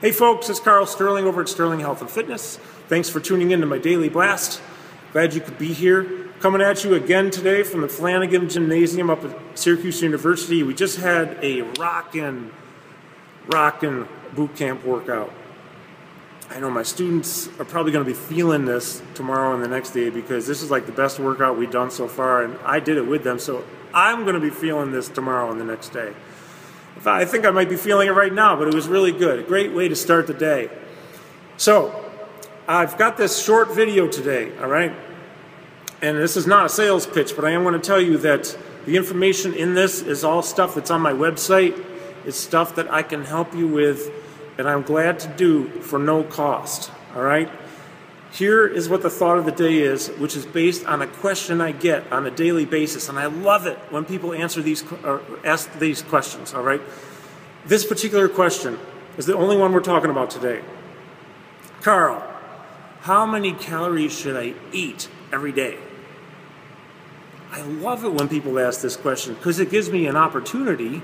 Hey folks, it's Karl Sterling over at Sterling Health and Fitness. Thanks for tuning in to my daily blast. Glad you could be here. Coming at you again today from the Flanagan Gymnasium up at Syracuse University. We just had a rockin' boot camp workout. I know my students are probably going to be feeling this tomorrow and the next day because this is like the best workout we've done so far, and I did it with them, so I'm going to be feeling this tomorrow and the next day. I think I might be feeling it right now, but it was really good. A great way to start the day. So, I've got this short video today, all right? And this is not a sales pitch, but I am going to tell you that the information in this is all stuff that's on my website. It's stuff that I can help you with, and I'm glad to do for no cost, all right? Here is what the thought of the day is, which is based on a question I get on a daily basis, and I love it when people answer these or ask these questions, all right? This particular question is the only one we're talking about today. Karl, how many calories should I eat every day? I love it when people ask this question because it gives me an opportunity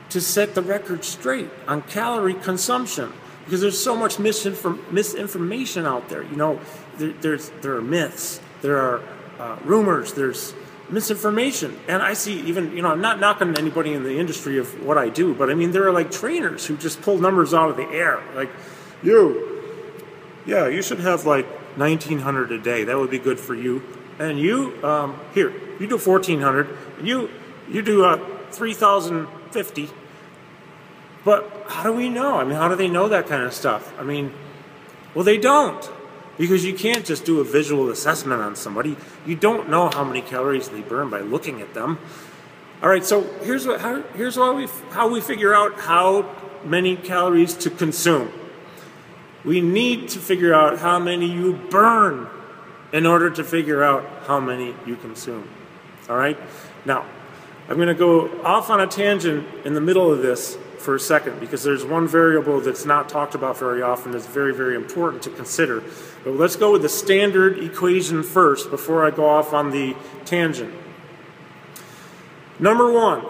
to set the record straight on calorie consumption. Because there's so much misinformation out there. You know, there are myths, there are rumors, there's misinformation. And I see even, you know, I'm not knocking anybody in the industry of what I do, but I mean, there are like trainers who just pull numbers out of the air. Like, you should have like 1,900 a day. That would be good for you. And you, here, you do 1,400. You do 3,050. But how do we know? I mean, how do they know that kind of stuff? I mean, well, they don't. Because you can't just do a visual assessment on somebody. You don't know how many calories they burn by looking at them. All right, so here's how we figure out how many calories to consume. We need to figure out how many you burn in order to figure out how many you consume. All right? Now, I'm going to go off on a tangent in the middle of this for a second, because there's one variable that's not talked about very often that's very, very important to consider. But let's go with the standard equation first before I go off on the tangent. Number one,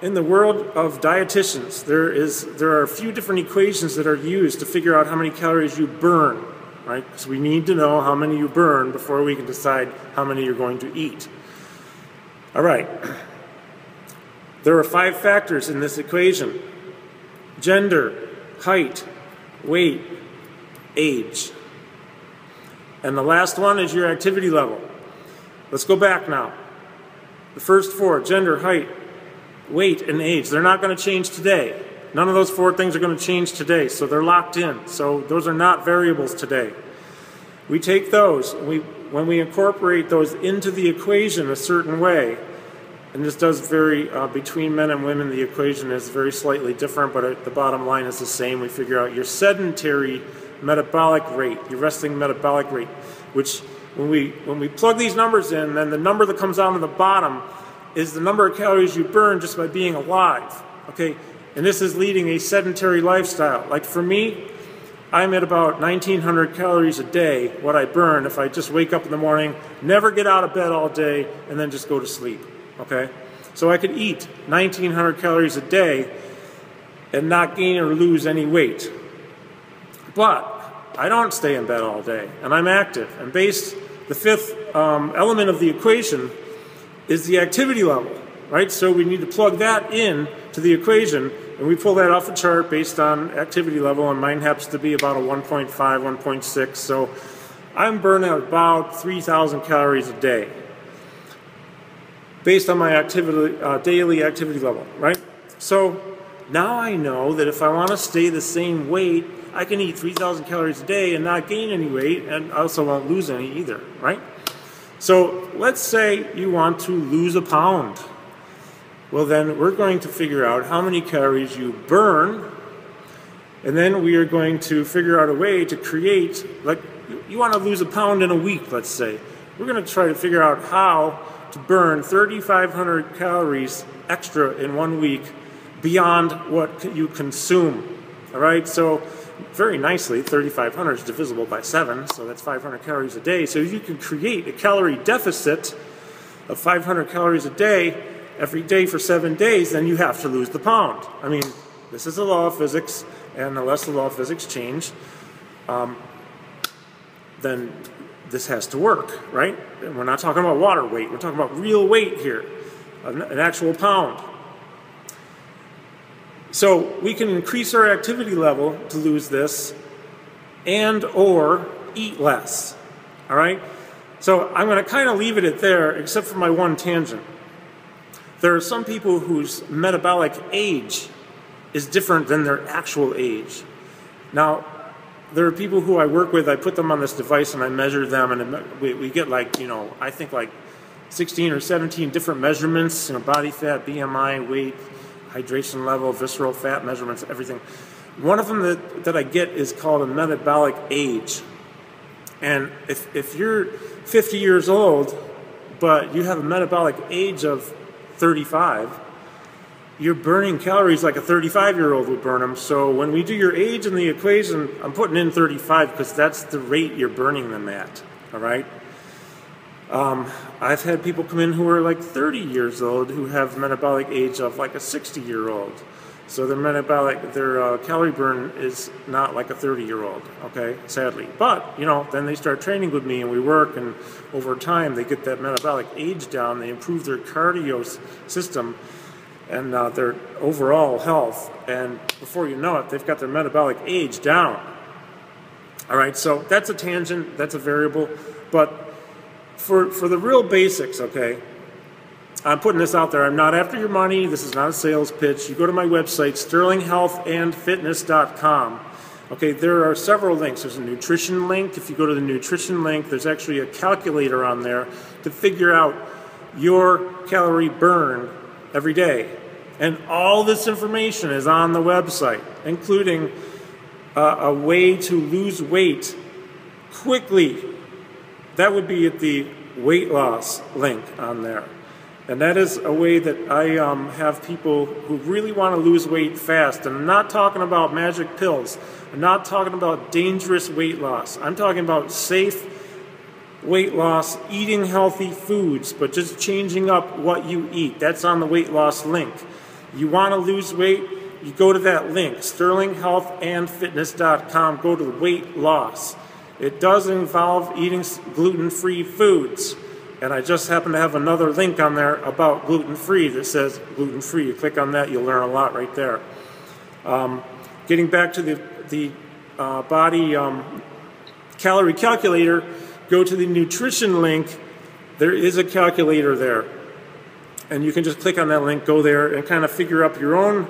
in the world of dietitians, there are a few different equations that are used to figure out how many calories you burn, right? Because we need to know how many you burn before we can decide how many you're going to eat. All right. There are 5 factors in this equation: gender, height, weight, age. And the last one is your activity level. Let's go back now. The first 4, gender, height, weight, and age, they're not going to change today. None of those 4 things are going to change today, so they're locked in. So those are not variables today. We take those, when we incorporate those into the equation a certain way, and this does vary between men and women. The equation is very slightly different, but the bottom line is the same. We figure out your sedentary metabolic rate, your resting metabolic rate, which when we plug these numbers in, then the number that comes out on the bottom is the number of calories you burn just by being alive. Okay, and this is leading a sedentary lifestyle. Like for me, I'm at about 1,900 calories a day, what I burn if I just wake up in the morning, never get out of bed all day, and then just go to sleep. Okay, so I could eat 1,900 calories a day and not gain or lose any weight. But I don't stay in bed all day, and I'm active. And the 5th element of the equation is the activity level, right? So we need to plug that in to the equation, and we pull that off a chart based on activity level, and mine happens to be about a 1.5, 1.6. So I'm burning about 3,000 calories a day, based on my daily activity level, right? So now I know that if I want to stay the same weight, I can eat 3,000 calories a day and not gain any weight, and I also won't lose any either, right? So let's say you want to lose a pound. Well, then we're going to figure out how many calories you burn, and then we are going to figure out a way to create, like you want to lose a pound in a week, let's say. We're going to try to figure out how to burn 3,500 calories extra in 1 week beyond what you consume. All right, so very nicely, 3,500 is divisible by 7, so that's 500 calories a day. So you can create a calorie deficit of 500 calories a day every day for 7 days, then you have to lose the pound. I mean, This is a law of physics, and unless the law of physics change, then this has to work, right? And we're not talking about water weight. We're talking about real weight here, an actual pound. So we can increase our activity level to lose this and or eat less, all right? So I'm going to kind of leave it at there, except for my one tangent. There are some people whose metabolic age is different than their actual age. Now, there are people who I work with, I put them on this device and I measure them, and we get like, you know, I think like 16 or 17 different measurements, you know, body fat, BMI, weight, hydration level, visceral fat measurements, everything. One of them that I get is called a metabolic age. And if you're 50 years old, but you have a metabolic age of 35, you're burning calories like a 35-year-old would burn them. So when we do your age in the equation, I'm putting in 35 because that's the rate you're burning them at, all right? I've had people come in who are like 30 years old who have metabolic age of like a 60-year-old. So their calorie burn is not like a 30-year-old, okay, sadly. But, you know, then they start training with me and we work, and over time they get that metabolic age down, they improve their cardio system and their overall health, and before you know it, they've got their metabolic age down. All right, so that's a tangent, that's a variable, but for the real basics, okay, I'm putting this out there. I'm not after your money. This is not a sales pitch. You go to my website, sterlinghealthandfitness.com. Okay, there are several links. There's a nutrition link. If you go to the nutrition link, there's actually a calculator on there to figure out your calorie burn every day. And all this information is on the website, including a way to lose weight quickly. That would be at the weight loss link on there. And that is a way that I have people who really want to lose weight fast. And I'm not talking about magic pills. I'm not talking about dangerous weight loss. I'm talking about safe weight loss, eating healthy foods, but just changing up what you eat. That's on the weight loss link. You want to lose weight, you go to that link, sterlinghealthandfitness.com, go to the weight loss. It does involve eating gluten-free foods. And I just happen to have another link on there about gluten-free that says gluten-free. You click on that, you'll learn a lot right there. Getting back to the body calorie calculator, go to the nutrition link. There is a calculator there. And you can just click on that link, go there, and kind of figure up your own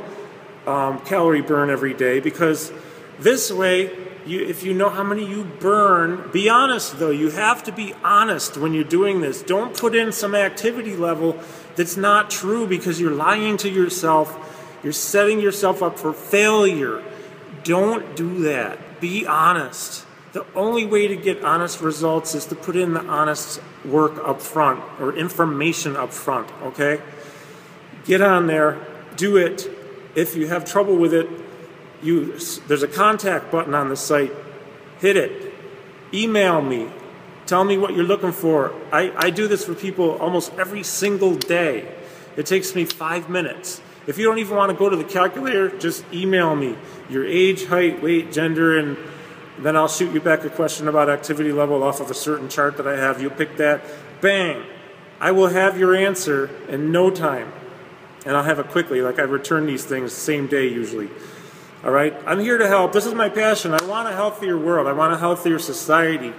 calorie burn every day. Because this way, if you know how many you burn, be honest though. You have to be honest when you're doing this. Don't put in some activity level that's not true, because you're lying to yourself. You're setting yourself up for failure. Don't do that. Be honest. The only way to get honest results is to put in the honest work up front, or information up front, okay? Get on there, do it. If you have trouble with it, there's a contact button on the site. Hit it. Email me. Tell me what you're looking for. I do this for people almost every single day. It takes me 5 minutes. If you don't even want to go to the calculator, just email me your age, height, weight, gender, and then I'll shoot you back a question about activity level off of a certain chart that I have. You pick that. Bang. I will have your answer in no time. And I'll have it quickly. Like, I return these things the same day usually. All right, I'm here to help. This is my passion. I want a healthier world. I want a healthier society.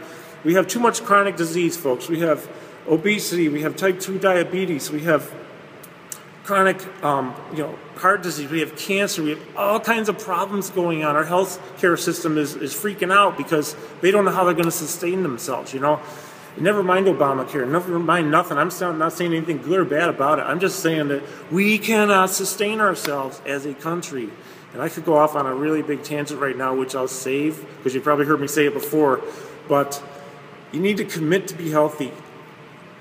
We have too much chronic disease, folks. We have obesity. We have type 2 diabetes. We have chronic, heart disease. We have cancer. We have all kinds of problems going on. Our health care system is freaking out because they don't know how they're going to sustain themselves, you know. Never mind Obamacare. Never mind nothing. I'm not saying anything good or bad about it. I'm just saying that we cannot sustain ourselves as a country. And I could go off on a really big tangent right now, which I'll save, because you probably heard me say it before, but you need to commit to be healthy.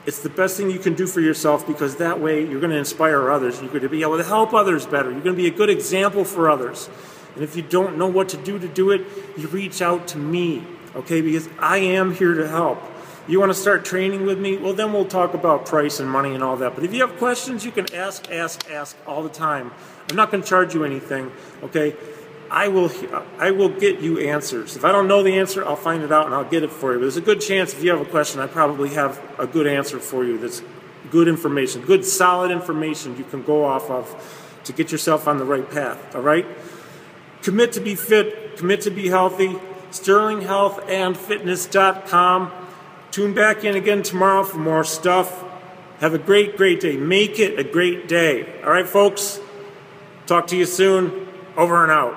It's the best thing you can do for yourself, because that way you're going to inspire others. You're going to be able to help others better. You're going to be a good example for others. And if you don't know what to do it, you reach out to me, okay, because I am here to help. You want to start training with me? Well, then we'll talk about price and money and all that. But if you have questions, you can ask all the time. I'm not going to charge you anything, okay? I will get you answers. If I don't know the answer, I'll find it out and I'll get it for you. But there's a good chance if you have a question, I probably have a good answer for you. That's good information, good solid information you can go off of to get yourself on the right path, all right? Commit to be fit, commit to be healthy. SterlingHealthAndFitness.com. Tune back in again tomorrow for more stuff. Have a great day. Make it a great day. All right, folks? Talk to you soon. Over and out.